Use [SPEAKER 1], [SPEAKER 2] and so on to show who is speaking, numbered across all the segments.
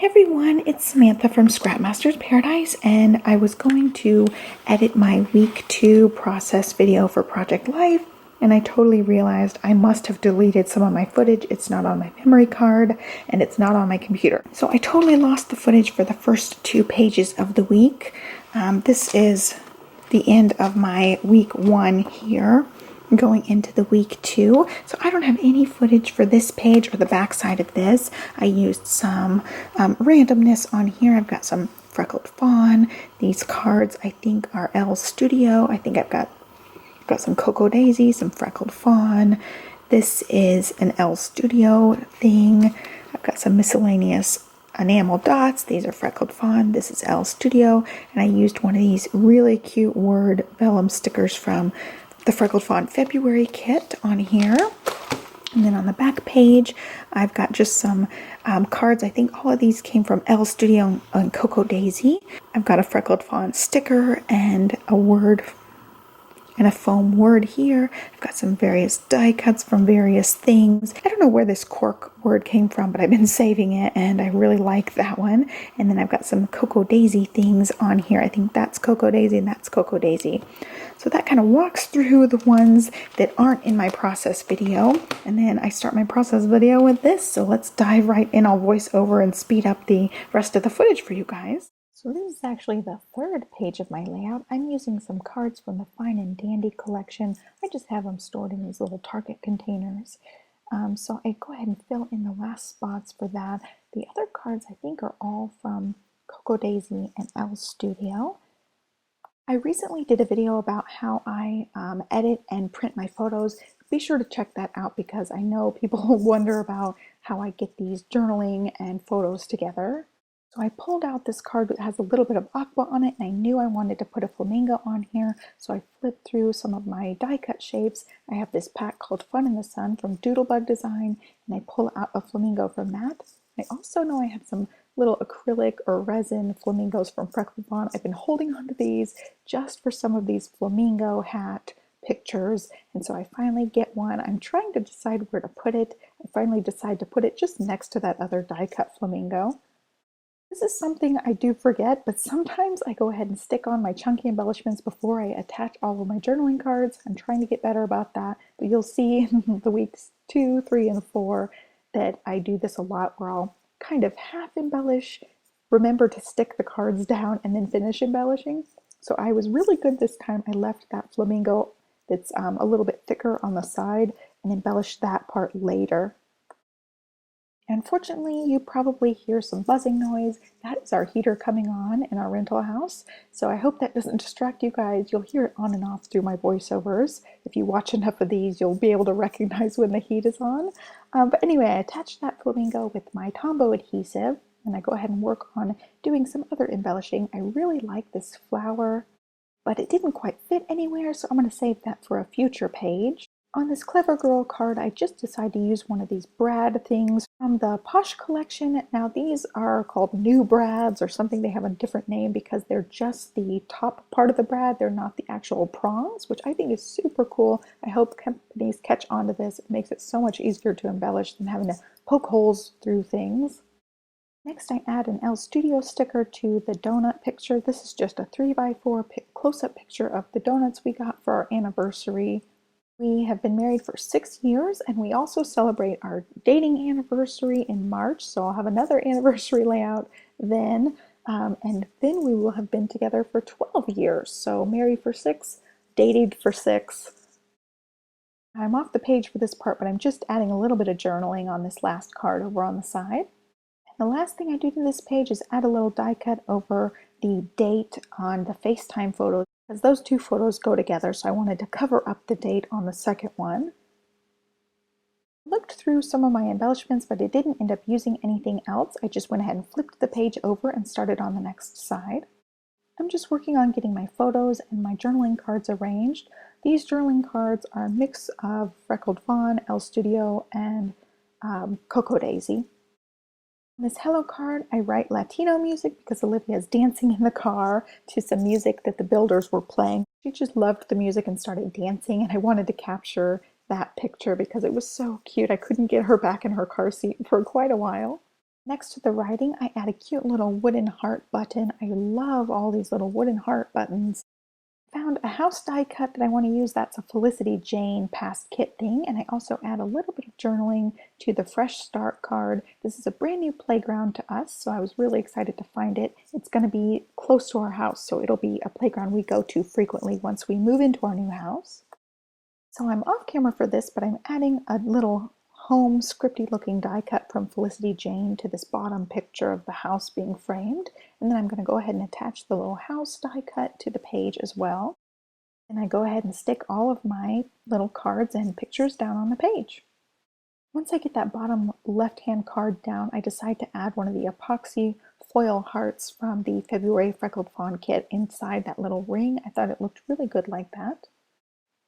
[SPEAKER 1] Hey everyone, it's Samantha from Scrapmaster's Paradise, and I was going to edit my week 2 process video for Project Life, and I totally realized I must have deleted some of my footage. It's not on my memory card, and it's not on my computer. So I totally lost the footage for the first 2 pages of the week. This is the end of my week 1 here, going into the week 2. So I don't have any footage for this page or the back side of this. I used some randomness on here. I've got some Freckled Fawn. These cards I think are Elle Studio. I think I've got some Cocoa Daisy, some Freckled Fawn. This is an Elle Studio thing. I've got some miscellaneous enamel dots. These are Freckled Fawn. This is Elle Studio. And I used one of these really cute word vellum stickers from the Freckled Fawn February kit on here. And then on the back page, I've got just some cards. I think all of these came from Elle Studio and Cocoa Daisy. I've got a Freckled Fawn sticker and a word and a foam word here. I've got some various die cuts from various things. I don't know where this cork word came from, but I've been saving it and I really like that one. And then I've got some Cocoa Daisy things on here. I think that's Cocoa Daisy and that's Cocoa Daisy. So that kind of walks through the ones that aren't in my process video. And then I start my process video with this. So let's dive right in. I'll voice over and speed up the rest of the footage for you guys. So this is actually the third page of my layout. I'm using some cards from the Fine and Dandy collection. I just have them stored in these little Target containers. So I go ahead and fill in the last spots for that. The other cards I think are all from Cocoa Daisy and Elle Studio. I recently did a video about how I edit and print my photos. Be sure to check that out because I know people wonder about how I get these journaling and photos together. So I pulled out this card that has a little bit of aqua on it, and I knew I wanted to put a flamingo on here, so I flipped through some of my die cut shapes. I have this pack called Fun in the Sun from Doodlebug Design, and I pull out a flamingo from that. I also know I have some little acrylic or resin flamingos from Freckled Fawn. I've been holding on to these just for some of these flamingo hat pictures, and so I finally get one. I'm trying to decide where to put it. I finally decide to put it just next to that other die cut flamingo. This is something I do forget, but sometimes I go ahead and stick on my chunky embellishments before I attach all of my journaling cards. I'm trying to get better about that, but you'll see in the weeks 2, 3, and 4 that I do this a lot where I'll kind of half embellish, remember to stick the cards down, and then finish embellishing. So I was really good this time. I left that flamingo that's a little bit thicker on the side and embellished that part later. Unfortunately, you probably hear some buzzing noise. That is our heater coming on in our rental house. So I hope that doesn't distract you guys. You'll hear it on and off through my voiceovers. If you watch enough of these, you'll be able to recognize when the heat is on. But anyway, I attached that flamingo with my Tombow adhesive, and I go ahead and work on doing some other embellishing. I really like this flower, but it didn't quite fit anywhere, so I'm going to save that for a future page. On this Clever Girl card, I just decided to use one of these brad things from the Posh collection. Now these are called new brads or something. They have a different name because they're just the top part of the brad. They're not the actual prongs, which I think is super cool. I hope companies catch on to this. It makes it so much easier to embellish than having to poke holes through things. Next, I add an Elle Studio sticker to the donut picture. This is just a 3x4 close-up picture of the donuts we got for our anniversary. We have been married for 6 years, and we also celebrate our dating anniversary in March, so I'll have another anniversary layout then, and then we will have been together for 12 years, so married for 6, dated for 6. I'm off the page for this part, but I'm just adding a little bit of journaling on this last card over on the side. And the last thing I do to this page is add a little die cut over the date on the FaceTime photos, because those two photos go together, so I wanted to cover up the date on the second one. I looked through some of my embellishments, but it didn't end up using anything else. I just went ahead and flipped the page over and started on the next side. I'm just working on getting my photos and my journaling cards arranged. These journaling cards are a mix of Freckled Fawn, Elle Studio, and Cocoa Daisy. On this Hello card, I write Latino music because Olivia's dancing in the car to some music that the builders were playing. She just loved the music and started dancing, and I wanted to capture that picture because it was so cute. I couldn't get her back in her car seat for quite a while. Next to the writing, I add a cute little wooden heart button. I love all these little wooden heart buttons. Found a house die cut that I want to use. That's a Felicity Jane past kit thing. And I also add a little bit of journaling to the Fresh Start card. This is a brand new playground to us, so I was really excited to find it. It's going to be close to our house, so it'll be a playground we go to frequently once we move into our new house. So I'm off camera for this, but I'm adding a little home scripty looking die cut from Felicity Jane to this bottom picture of the house being framed. And then I'm going to go ahead and attach the little house die cut to the page as well. And I go ahead and stick all of my little cards and pictures down on the page. Once I get that bottom left-hand card down, I decide to add one of the epoxy foil hearts from the February Freckled Fawn kit inside that little ring. I thought it looked really good like that.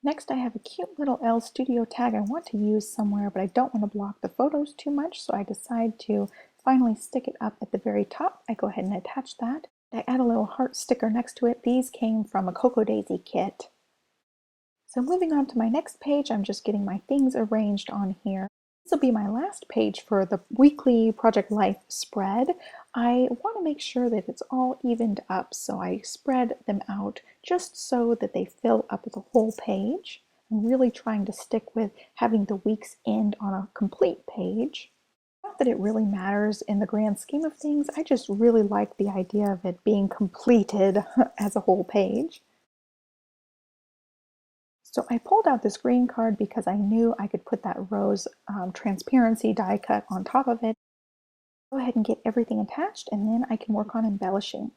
[SPEAKER 1] Next, I have a cute little Elle Studio tag I want to use somewhere, but I don't want to block the photos too much, so I decide to finally stick it up at the very top. I go ahead and attach that. I add a little heart sticker next to it. These came from a Cocoa Daisy kit. So moving on to my next page, I'm just getting my things arranged on here. This will be my last page for the weekly Project Life spread. I want to make sure that it's all evened up, so I spread them out just so that they fill up the whole page. I'm really trying to stick with having the weeks end on a complete page. Not that it really matters in the grand scheme of things, I just really like the idea of it being completed as a whole page. So I pulled out this green card because I knew I could put that rose transparency die cut on top of it. Go ahead and get everything attached, and then I can work on embellishing.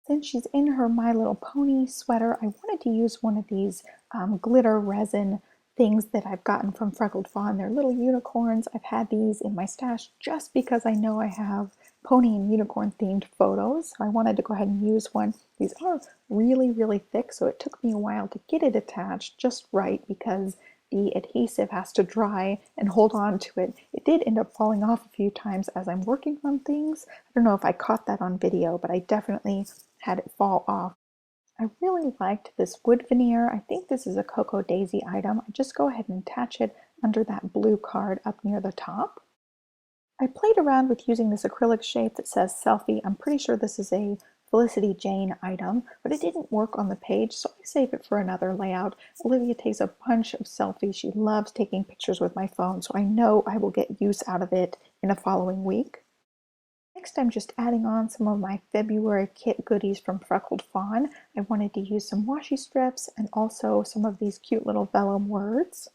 [SPEAKER 1] Since she's in her My Little Pony sweater, I wanted to use one of these glitter resin things that I've gotten from Freckled Fawn. They're little unicorns. I've had these in my stash just because I know I have pony and unicorn themed photos. So I wanted to go ahead and use one. These are really, really thick, so it took me a while to get it attached just right because the adhesive has to dry and hold on to it. It did end up falling off a few times as I'm working on things. I don't know if I caught that on video, but I definitely had it fall off. I really liked this wood veneer. I think this is a Cocoa Daisy item. I just go ahead and attach it under that blue card up near the top. I played around with using this acrylic shape that says selfie. I'm pretty sure this is a Felicity Jane item, but it didn't work on the page, so I save it for another layout. Olivia takes a bunch of selfies. She loves taking pictures with my phone, so I know I will get use out of it in a following week. Next, I'm just adding on some of my February kit goodies from Freckled Fawn. I wanted to use some washi strips and also some of these cute little vellum words.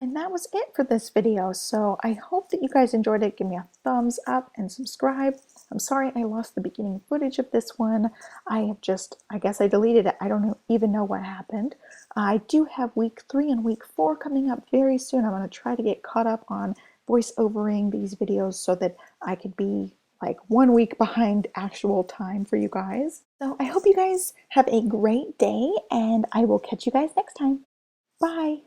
[SPEAKER 1] And that was it for this video, so I hope that you guys enjoyed it. Give me a thumbs up and subscribe. I'm sorry I lost the beginning footage of this one. I guess I deleted it. I don't even know what happened. I do have week 3 and week 4 coming up very soon. I'm going to try to get caught up on voiceovering these videos so that I could be like 1 week behind actual time for you guys. So I hope you guys have a great day, and I will catch you guys next time. Bye!